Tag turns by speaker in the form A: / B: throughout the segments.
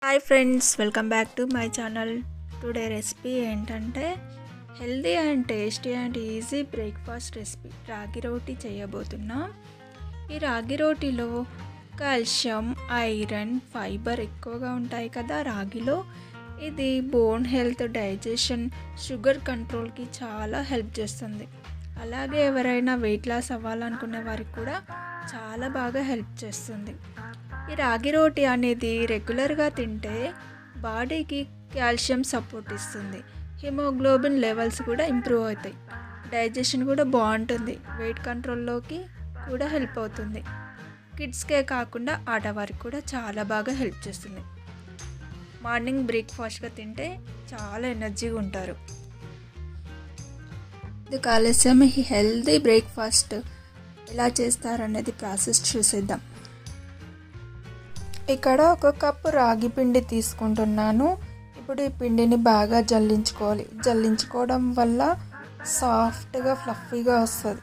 A: Hi friends, welcome back to my channel. Today recipe ఏంటంటే healthy and tasty and easy breakfast recipe ragi roti చేయబోతున్నాం. ఈ రాగి రోటీలో calcium, iron, fibre ఎక్కువగా ఉంటాయి కదా రాగిలో. ఇది బోన్ హెల్త్, డైజెషన్, షుగర్ కంట్రోల్కి చాలా హెల్ప్ చేస్తుంది. అలాగే ఎవరైనా వెయిట్ లాస్ అవ్వాలనుకునే వారికి కూడా చాలా బాగా హెల్ప్ చేస్తుంది. ఈ రాగి రోటీ అనేది రెగ్యులర్గా తింటే బాడీకి కాల్షియం సపోర్ట్ ఇస్తుంది. హిమోగ్లోబిన్ లెవెల్స్ కూడా ఇంప్రూవ్ అవుతాయి. డైజెషన్ కూడా బాగుంటుంది. వెయిట్ కంట్రోల్లోకి కూడా హెల్ప్ అవుతుంది. కిడ్స్కే కాకుండా ఆడవారికి కూడా చాలా బాగా హెల్ప్ చేస్తుంది. మార్నింగ్ బ్రేక్ఫాస్ట్గా తింటే చాలా ఎనర్జీగా ఉంటారు. ఇది ఆలస్యం ఈ హెల్దీ బ్రేక్ఫాస్ట్ ఎలా చేస్తారనేది ప్రాసెస్ చూసేద్దాం. ఇక్కడ ఒక కప్పు రాగి పిండి తీసుకుంటున్నాను. ఇప్పుడు ఈ పిండిని బాగా జల్లించుకోవడం వల్ల సాఫ్ట్గా ఫ్లఫీగా వస్తుంది.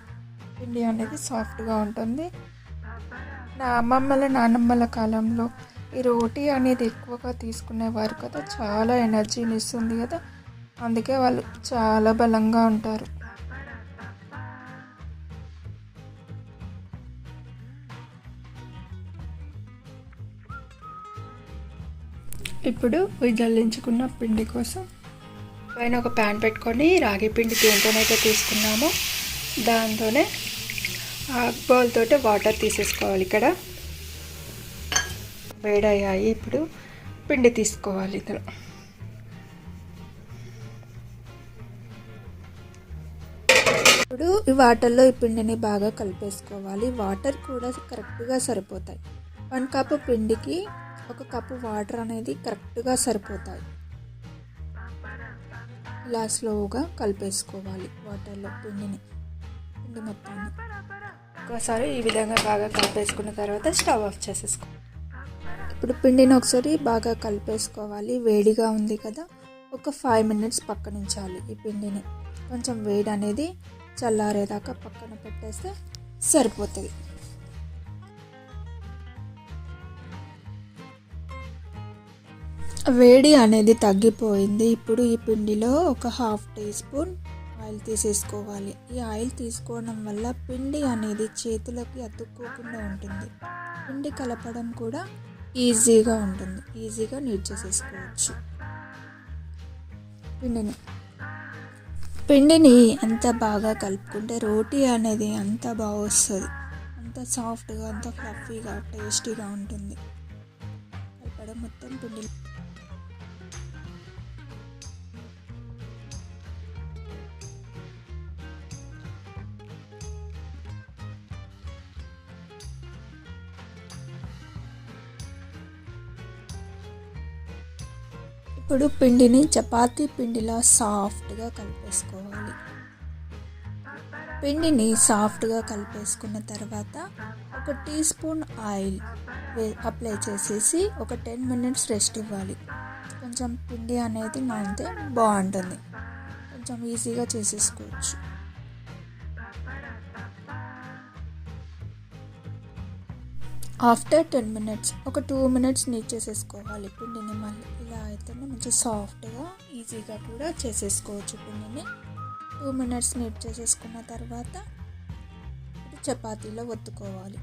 A: పిండి అనేది సాఫ్ట్గా ఉంటుంది. నా అమ్మమ్మల నాన్నమ్మల కాలంలో ఈ రోటీ అనేది ఎక్కువగా తీసుకునేవారు కదా, చాలా ఎనర్జీని ఇస్తుంది కదా, అందుకే వాళ్ళు చాలా బలంగా ఉంటారు. ఇప్పుడు జల్లించుకున్న పిండి కోసం పైన ఒక ప్యాన్ పెట్టుకొని రాగి పిండి దేంతోనైతే తీసుకున్నామో దాంతోనే బౌల్ తోటి వాటర్ తీసేసుకోవాలి. ఇక్కడ వేడయ్యాయి. ఇప్పుడు పిండి తీసుకోవాలి. ఇందులో ఇప్పుడు ఈ వాటర్లో ఈ పిండిని బాగా కలిపేసుకోవాలి. వాటర్ కూడా కరెక్ట్గా సరిపోతాయి. 1 కప్పు పిండికి 1 కప్పు వాటర్ అనేది కరెక్ట్గా సరిపోతాయి. ఇలా స్లోగా కలిపేసుకోవాలి వాటర్లో పిండి మొత్తాన్ని. ఒకసారి ఈ విధంగా బాగా కలిపేసుకున్న తర్వాత స్టవ్ ఆఫ్ చేసేసుకోవాలి. ఇప్పుడు పిండిని ఒకసారి బాగా కలిపేసుకోవాలి. వేడిగా ఉంది కదా, ఒక 5 మినిట్స్ పక్కన ఉంచాలి. ఈ పిండిని కొంచెం వేడి అనేది చల్లారేదాకా పక్కన పెట్టేస్తే సరిపోతుంది. వేడి అనేది తగ్గిపోయింది. ఇప్పుడు ఈ పిండిలో ఒక 1/2 టీ స్పూన్ ఆయిల్ తీసేసుకోవాలి. ఈ ఆయిల్ తీసుకోవడం వల్ల పిండి అనేది చేతులకి అతుక్కోకుండా ఉంటుంది. పిండి కలపడం కూడా ఈజీగా ఉంటుంది. ఈజీగా నీట్ చేసేసుకోవచ్చు. పిండిని ఎంత బాగా కలుపుకుంటే రోటీ అనేది అంత బాగా వస్తుంది. అంత సాఫ్ట్గా, అంత ఫ్లఫీగా, టేస్టీగా ఉంటుంది. కలపడం మొత్తం పిండి. ఇప్పుడు పిండిని చపాతీ పిండిలా సాఫ్ట్గా కలిపేసుకోవాలి. పిండిని సాఫ్ట్గా కలిపేసుకున్న తర్వాత 1 టీ స్పూన్ ఆయిల్ అప్లై చేసేసి ఒక 10 మినిట్స్ రెస్ట్ ఇవ్వాలి. కొంచెం పిండి అనేది నానితే బాగుంటుంది. కొంచెం ఈజీగా చేసేసుకోవచ్చు. ఆఫ్టర్ 10 మినిట్స్ ఒక 2 మినిట్స్ నీట్ చేసేసుకోవాలి పిండిని. మళ్ళీ ఇలా అయితేనే మంచి సాఫ్ట్గా, ఈజీగా కూడా చేసేసుకోవచ్చు పిండిని. 2 మినిట్స్ నీట్ చేసేసుకున్న తర్వాత చపాతీలో ఒత్తుకోవాలి.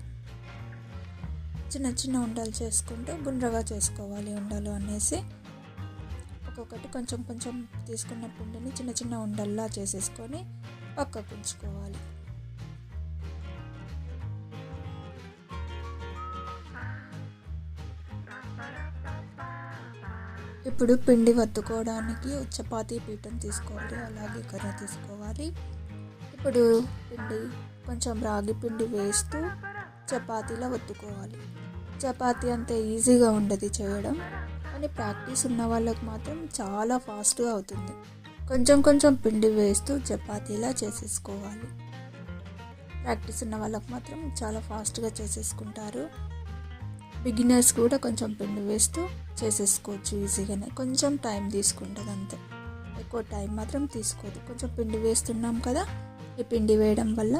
A: చిన్న చిన్న ఉండలు చేసుకుంటూ గుండ్రగా చేసుకోవాలి. ఉండలు అనేసి ఒక్కొక్కటి కొంచెం కొంచెం తీసుకున్న పిండిని చిన్న చిన్న ఉండల్లా చేసేసుకొని పక్కకు ఉంచుకోవాలి. ఇప్పుడు పిండి వత్తుకోవడానికి చపాతీ పీఠం తీసుకోవాలి. అలాగే కర్ర తీసుకోవాలి. ఇప్పుడు కొంచెం రాగి పిండి వేస్తూ చపాతీలో వత్తుకోవాలి. చపాతీ అంత ఈజీగా ఉండదు చేయడం, కానీ ప్రాక్టీస్ ఉన్న వాళ్ళకి మాత్రం చాలా ఫాస్ట్గా అవుతుంది. కొంచెం కొంచెం పిండి వేస్తూ చపాతీలా చేసేసుకోవాలి. ప్రాక్టీస్ ఉన్న వాళ్ళకి మాత్రం చాలా ఫాస్ట్గా చేసేసుకుంటారు. బిగినర్స్ కూడా కొంచెం పిండి వేస్తూ చేసేసుకోవచ్చు ఈజీగానే. కొంచెం టైం తీసుకుంటుంది అంతే, ఎక్కువ టైం మాత్రం తీసుకోదు. కొంచెం పిండి వేస్తున్నాం కదా, ఈ పిండి వేయడం వల్ల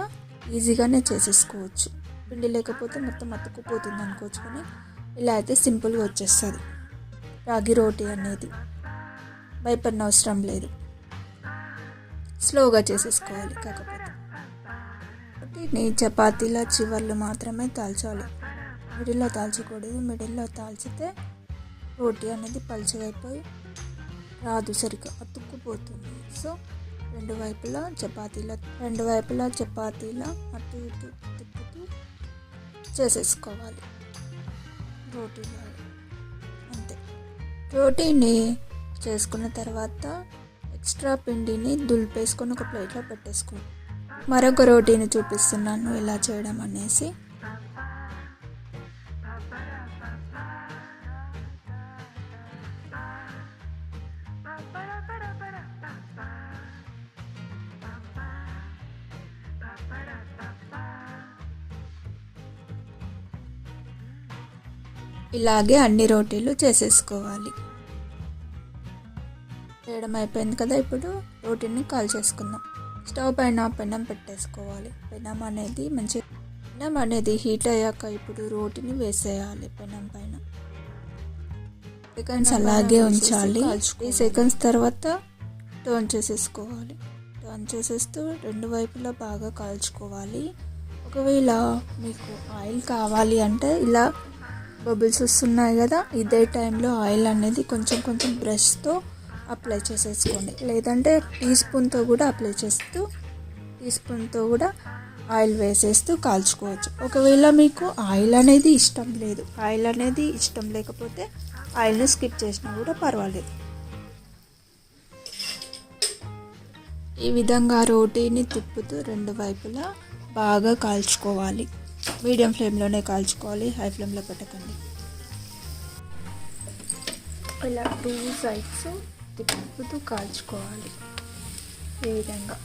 A: ఈజీగానే చేసేసుకోవచ్చు. పిండి లేకపోతే మొత్తం అతుక్కుపోతుంది అనుకోవచ్చు, కానీ ఇలా అయితే సింపుల్గా వచ్చేస్తుంది. రాగి రోటీ అనేది. భయపడిన అవసరం లేదు, స్లోగా చేసేసుకోవాలి. కాకపోతే రోటీని చపాతీల చివర్లు మాత్రమే కాల్చాలి, మిడిల్లో కాల్చకూడదు. మిడిల్లో కాల్చితే రోటీ అనేది పలుచగైపోయి రాదు, సరిగ్గా అతుక్కుపోతుంది. సో రెండు వైపులా చపాతీల అటు ఇటు తిప్పుతూ చేసేసుకోవాలి రోటీలా. అంతే. రోటీని చేసుకున్న తర్వాత ఎక్స్ట్రా పిండిని దులిపేసుకొని ఒక ప్లేట్లో పెట్టేసుకోండి. మరొక రోటీని చూపిస్తున్నాను ఎలా చేయడం అనేసి. ఇలాగే అన్ని రోటీలు చేసేసుకోవాలి. చేయడం అయిపోయింది కదా, ఇప్పుడు రోటీని కాల్చేసుకుందాం. స్టవ్ పైన పెనం పెట్టేసుకోవాలి. పెనం అనేది హీట్ అయ్యాక ఇప్పుడు రోటీని వేసేయాలి పెనం పైన. సెకండ్స్ అలాగే ఉంచాలి. 3 సెకండ్స్ తర్వాత టర్న్ చేసేసుకోవాలి. టర్న్ చేసేస్తూ రెండు వైపులా బాగా కాల్చుకోవాలి. ఒకవేళ మీకు ఆయిల్ కావాలి అంటే ఇలా బబుల్స్ వస్తున్నాయి కదా, ఇదే టైంలో ఆయిల్ అనేది కొంచెం బ్రష్తో అప్లై చేసేసుకోండి. లేదంటే టీ స్పూన్తో కూడా ఆయిల్ వేసేస్తూ కాల్చుకోవచ్చు. ఒకవేళ మీకు ఆయిల్ అనేది ఇష్టం లేకపోతే ఆయిల్ని స్కిప్ చేసినా కూడా పర్వాలేదు. ఈ విధంగా రోటీని తిప్పుతూ రెండు వైపులా బాగా కాల్చుకోవాలి. మీడియం ఫ్లేమ్లోనే కాల్చుకోవాలి, హై ఫ్లేమ్లో పెట్టకండి. ఇలా 2 సైడ్స్ తిప్పుతూ కాల్చుకోవాలి ఈ విధంగా.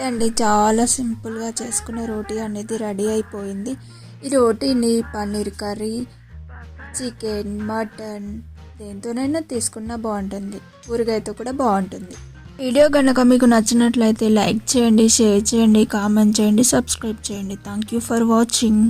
A: అండి, చాలా సింపుల్గా చేసుకునే రోటీ అనేది రెడీ అయిపోయింది. ఈ రోటీని పన్నీర్ కర్రీ, చికెన్, మటన్ దేంతోనైనా తీసుకున్నా బాగుంటుంది, ఊరగాయతో కూడా బాగుంటుంది. వీడియో కనుక మీకు నచ్చినట్లయితే లైక్ చేయండి, షేర్ చేయండి, కామెంట్ చేయండి, సబ్స్క్రైబ్ చేయండి. Thank you for watching.